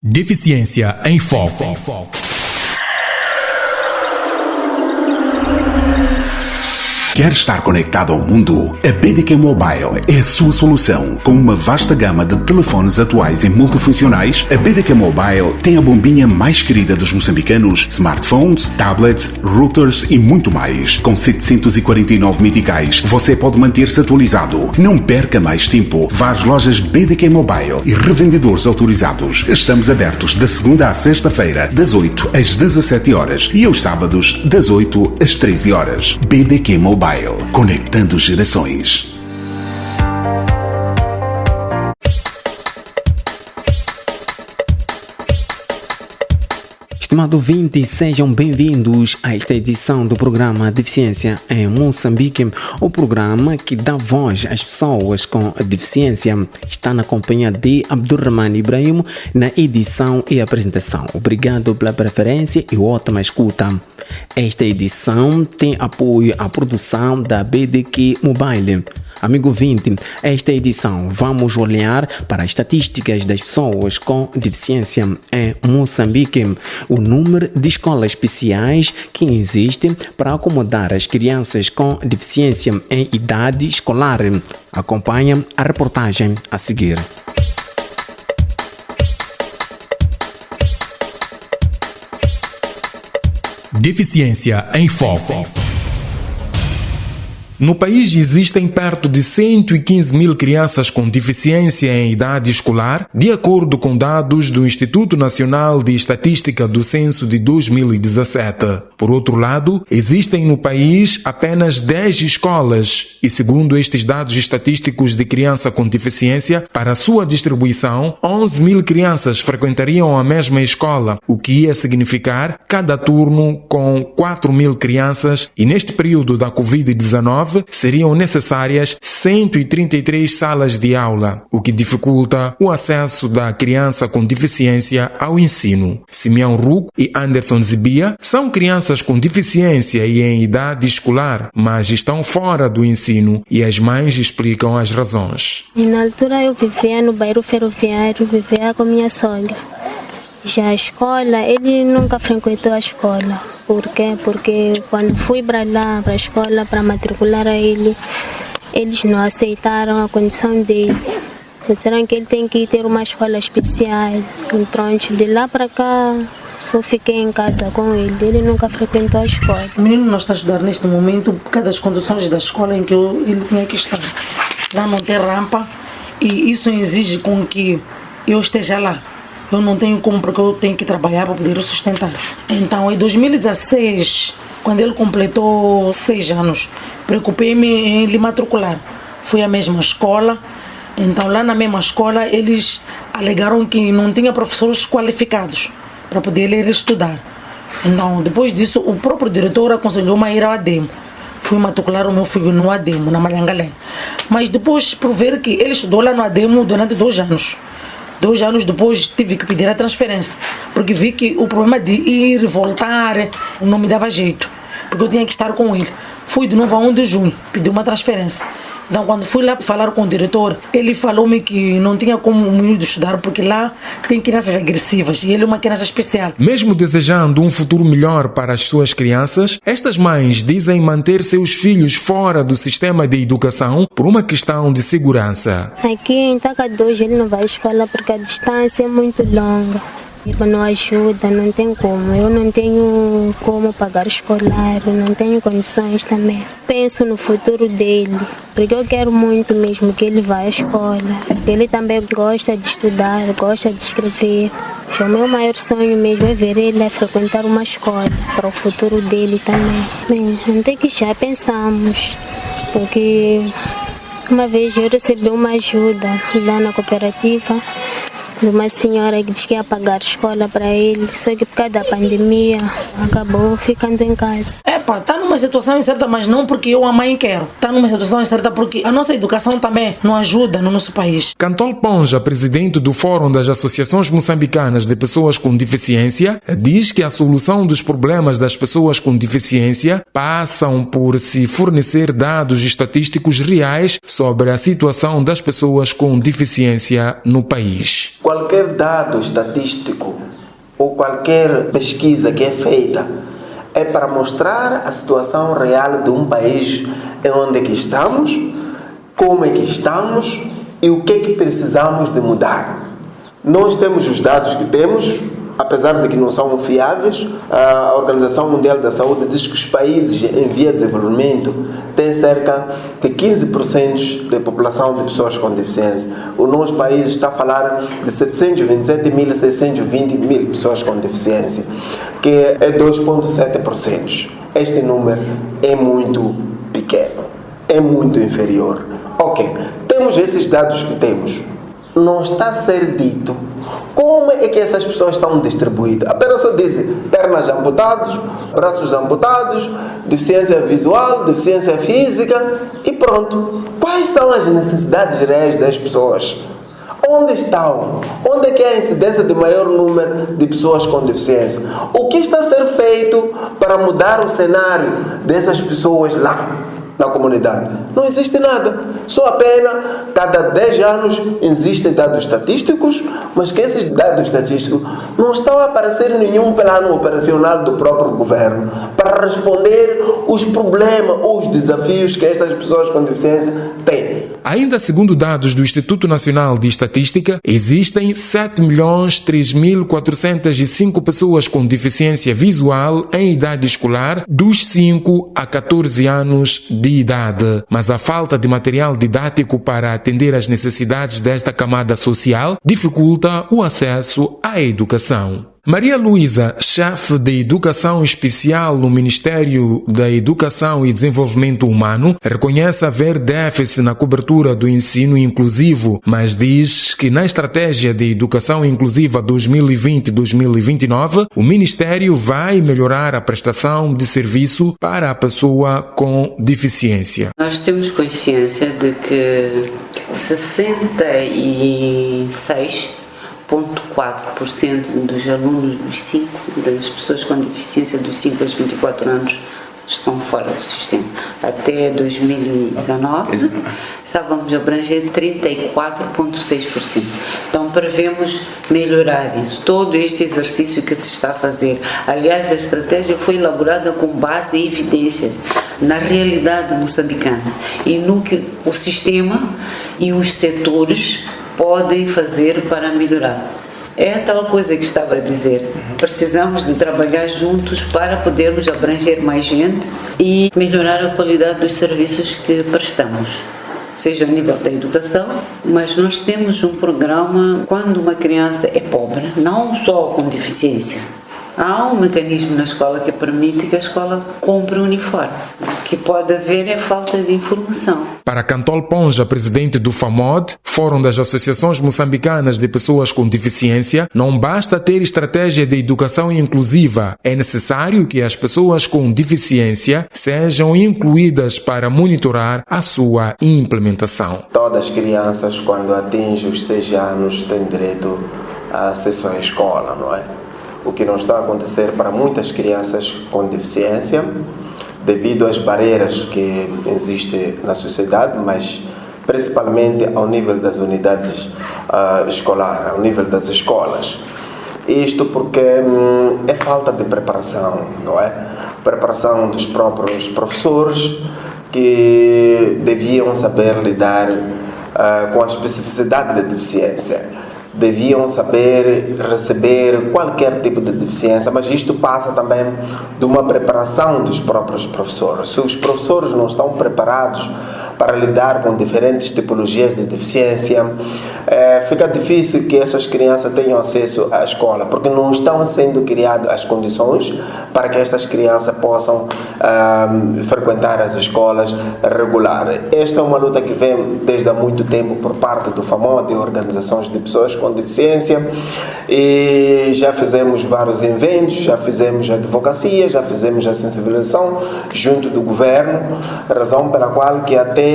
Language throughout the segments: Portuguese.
Deficiência em Foco. Quer estar conectado ao mundo? A BDK Mobile é a sua solução. Com uma vasta gama de telefones atuais e multifuncionais, a BDK Mobile tem a bombinha mais querida dos moçambicanos, smartphones, tablets, routers e muito mais. Com 749 meticais, você pode manter-se atualizado. Não perca mais tempo. Vá às lojas BDK Mobile e revendedores autorizados. Estamos abertos da segunda à sexta-feira, das 8 às 17 horas e aos sábados, das 8 às 13 horas. BDK Mobile. Conectando gerações. Estimado ouvinte, sejam bem-vindos a esta edição do programa Deficiência em Moçambique, o programa que dá voz às pessoas com deficiência. Está na companhia de Abdurrahman Ibrahim na edição e apresentação. Obrigado pela preferência e ótima escuta. Esta edição tem apoio à produção da BDK Mobile. Amigo ouvinte, esta edição vamos olhar para as estatísticas das pessoas com deficiência em Moçambique, o número de escolas especiais que existem para acomodar as crianças com deficiência em idade escolar. Acompanhe a reportagem a seguir. Deficiência em Foco. No país existem perto de 115 mil crianças com deficiência em idade escolar, de acordo com dados do Instituto Nacional de Estatística do Censo de 2017. Por outro lado, existem no país apenas 10 escolas e, segundo estes dados estatísticos de criança com deficiência, para sua distribuição, 11 mil crianças frequentariam a mesma escola, o que ia significar cada turno com 4 mil crianças e neste período da Covid-19, seriam necessárias 133 salas de aula, o que dificulta o acesso da criança com deficiência ao ensino. Simeão Ruco e Anderson Zibia são crianças com deficiência e em idade escolar, mas estão fora do ensino e as mães explicam as razões. Na altura eu vivia no bairro ferroviário, vivia com minha sogra. Já a escola, ele nunca frequentou a escola. Por quê? Porque quando fui para lá, para a escola, para matricular a ele, eles não aceitaram a condição dele. Disseram que ele tem que ter uma escola especial. E pronto, de lá para cá, só fiquei em casa com ele. Ele nunca frequentou a escola. O menino não está a estudar neste momento por causa das condições da escola em que ele tinha que estar. Lá não tem rampa e isso exige com que eu esteja lá. Eu não tenho como, porque eu tenho que trabalhar para poder o sustentar. Então, em 2016, quando ele completou 6 anos, preocupei-me em lhe matricular. Fui à mesma escola. Então, lá na mesma escola, eles alegaram que não tinha professores qualificados para poder ele estudar. Então, depois disso, o próprio diretor aconselhou-me a ir ao ADEMO. Fui matricular o meu filho no ADEMO, na Malhangalém. Mas depois, por ver que ele estudou lá no ADEMO durante 2 anos. 2 anos depois tive que pedir a transferência, porque vi que o problema de ir e voltar não me dava jeito, porque eu tinha que estar com ele. Fui de novo a 1 de junho, pedi uma transferência. Então, quando fui lá falar com o diretor, ele falou-me que não tinha como o menino estudar, porque lá tem crianças agressivas e ele é uma criança especial. Mesmo desejando um futuro melhor para as suas crianças, estas mães dizem manter seus filhos fora do sistema de educação por uma questão de segurança. Aqui em Taca 2 ele não vai à escola porque a distância é muito longa. Não ajuda, não tem como. Eu não tenho como pagar escolar, não tenho condições também. Penso no futuro dele, porque eu quero muito mesmo que ele vá à escola. Ele também gosta de estudar, gosta de escrever. O meu maior sonho mesmo é ver ele a frequentar uma escola, para o futuro dele também. Bem, até que já pensamos, porque uma vez eu recebi uma ajuda lá na cooperativa, de uma senhora que disse que ia pagar escola para ele, só que por causa da pandemia acabou ficando em casa. Está numa situação incerta, mas não porque eu a mãe quero. Está numa situação incerta porque a nossa educação também não ajuda no nosso país. Cantol Ponja, presidente do Fórum das Associações Moçambicanas de Pessoas com Deficiência, diz que a solução dos problemas das pessoas com deficiência passam por se fornecer dados estatísticos reais sobre a situação das pessoas com deficiência no país. qualquer dado estatístico ou qualquer pesquisa que é feita é para mostrar a situação real de um país em onde é que estamos, como é que estamos e o que é que precisamos de mudar. Nós temos os dados que temos, apesar de que não são fiáveis. A Organização Mundial da Saúde diz que os países em via de desenvolvimento têm cerca de 15% da população de pessoas com deficiência. O nosso país está a falar de 727.620 pessoas com deficiência, que é 2,7%. Este número é muito pequeno, é muito inferior. Ok, temos esses dados que temos. Não está a ser dito como é que essas pessoas estão distribuídas. Apenas só dizem pernas amputadas, braços amputados, deficiência visual, deficiência física e pronto. Quais são as necessidades reais das pessoas? Onde estão? Onde é que há a incidência de maior número de pessoas com deficiência? O que está a ser feito para mudar o cenário dessas pessoas lá na comunidade? Não existe nada. Só apenas cada 10 anos existem dados estatísticos, mas que esses dados estatísticos não estão a aparecer em nenhum plano operacional do próprio governo para responder os problemas ou os desafios que estas pessoas com deficiência têm. Ainda segundo dados do Instituto Nacional de Estatística, existem 7.003.405 pessoas com deficiência visual em idade escolar dos 5 a 14 anos de idade. Mas a falta de material didático para atender às necessidades desta camada social dificulta o acesso à educação. Maria Luísa, chefe de Educação Especial no Ministério da Educação e Desenvolvimento Humano, reconhece haver déficit na cobertura do ensino inclusivo, mas diz que na Estratégia de Educação Inclusiva 2020-2029, o Ministério vai melhorar a prestação de serviço para a pessoa com deficiência. Nós temos consciência de que 66,4% dos alunos das pessoas com deficiência dos 5 aos 24 anos estão fora do sistema. Até 2019 estávamos a abranger 34,6%. Então prevemos melhorar isso. Todo este exercício que se está a fazer. Aliás, a estratégia foi elaborada com base em evidência na realidade moçambicana e no que o sistema e os setores podem fazer para melhorar. É a tal coisa que estava a dizer. Precisamos de trabalhar juntos para podermos abranger mais gente e melhorar a qualidade dos serviços que prestamos, seja a nível da educação, mas nós temos um programa quando uma criança é pobre, não só com deficiência. Há um mecanismo na escola que permite que a escola compre um uniforme. O que pode haver é falta de informação. Para Cantol Ponja, presidente do FAMOD, Fórum das Associações Moçambicanas de Pessoas com Deficiência, não basta ter estratégia de educação inclusiva. É necessário que as pessoas com deficiência sejam incluídas para monitorar a sua implementação. Todas as crianças, quando atingem os 6 anos, têm direito a acesso à escola, não é? O que não está a acontecer para muitas crianças com deficiência, devido às barreiras que existem na sociedade, mas principalmente ao nível das unidades escolares, ao nível das escolas. Isto porque é falta de preparação, não é? Preparação dos próprios professores, que deviam saber lidar com a especificidade da deficiência. Deviam saber receber qualquer tipo de deficiência, mas isto passa também de uma preparação dos próprios professores. Se os professores não estão preparados para lidar com diferentes tipologias de deficiência, fica difícil que essas crianças tenham acesso à escola, porque não estão sendo criadas as condições para que estas crianças possam frequentar as escolas regulares. Esta é uma luta que vem desde há muito tempo por parte do FAMOD, de organizações de pessoas com deficiência, e já fizemos vários eventos, já fizemos advocacia, já fizemos a sensibilização junto do governo, razão pela qual que até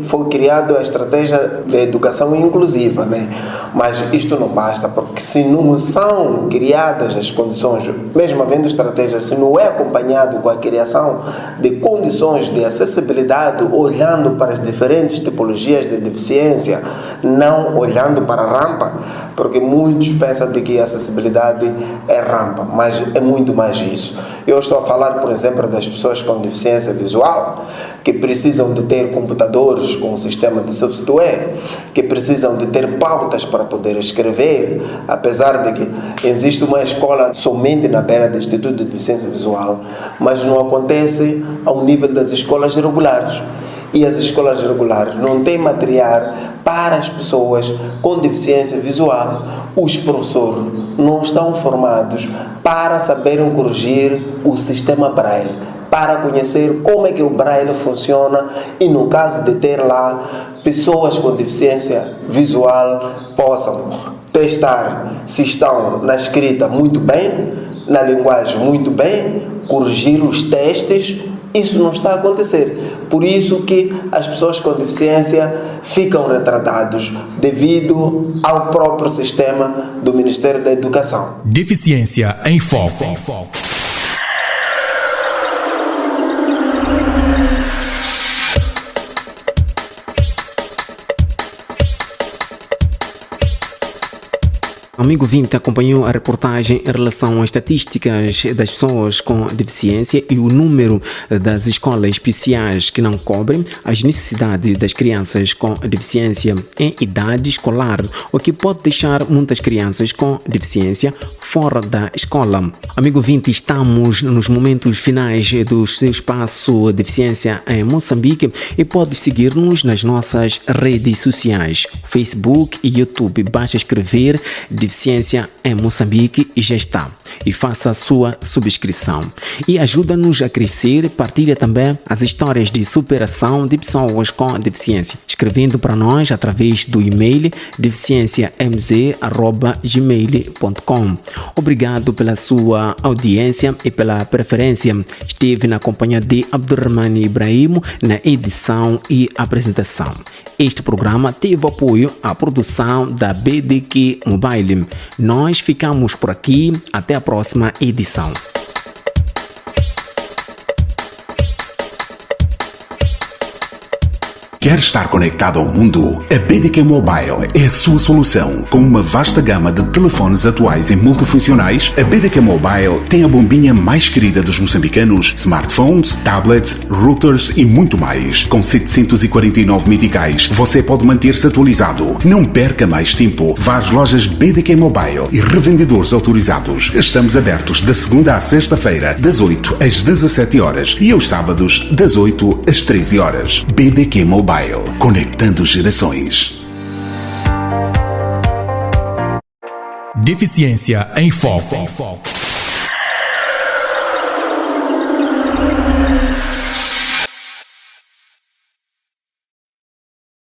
foi criada a estratégia de educação inclusiva, né? Mas isto não basta, porque se não são criadas as condições, mesmo havendo estratégia, se não é acompanhado com a criação de condições de acessibilidade, olhando para as diferentes tipologias de deficiência, não olhando para a rampa, porque muitos pensam de que a acessibilidade é rampa, mas é muito mais isso. Eu estou a falar, por exemplo, das pessoas com deficiência visual, que precisam de ter computadores com um sistema de software, que precisam de ter pautas para poder escrever, apesar de que existe uma escola somente na beira do Instituto de Deficiência Visual, mas não acontece ao nível das escolas regulares. E as escolas regulares não têm material para as pessoas com deficiência visual. Os professores não estão formados para saberem corrigir o sistema Braille, para conhecer como é que o Braille funciona e, no caso de ter lá pessoas com deficiência visual, possam testar se estão na escrita muito bem, na linguagem muito bem, corrigir os testes. Isso não está a acontecer. Por isso que as pessoas com deficiência ficam retardados devido ao próprio sistema do Ministério da Educação. Deficiência em Foco. Amigo Vinte acompanhou a reportagem em relação às estatísticas das pessoas com deficiência e o número das escolas especiais que não cobrem as necessidades das crianças com deficiência em idade escolar, o que pode deixar muitas crianças com deficiência fora da escola. Amigo Vinte, estamos nos momentos finais do seu espaço Deficiência em Moçambique e pode seguir-nos nas nossas redes sociais, Facebook e YouTube. Basta escrever Deficiência em Moçambique e já está. E faça a sua subscrição. E ajuda-nos a crescer. Partilha também as histórias de superação de pessoas com deficiência, escrevendo para nós através do e-mail deficienciamz@gmail.com. Obrigado pela sua audiência e pela preferência. Esteve na companhia de Abdurrahmane Ibrahim na edição e apresentação. Este programa teve apoio à produção da BDK Mobile. Nós ficamos por aqui. Até a próxima edição. Quer estar conectado ao mundo? A BDK Mobile é a sua solução. Com uma vasta gama de telefones atuais e multifuncionais, a BDK Mobile tem a bombinha mais querida dos moçambicanos, smartphones, tablets, routers e muito mais. Com 749 meticais, você pode manter-se atualizado. Não perca mais tempo. Vá às lojas BDK Mobile e revendedores autorizados. Estamos abertos de segunda a sexta-feira, das 8 às 17 horas e aos sábados, das 8 às 13 horas. BDK Mobile. Conectando gerações. Deficiência em Foco.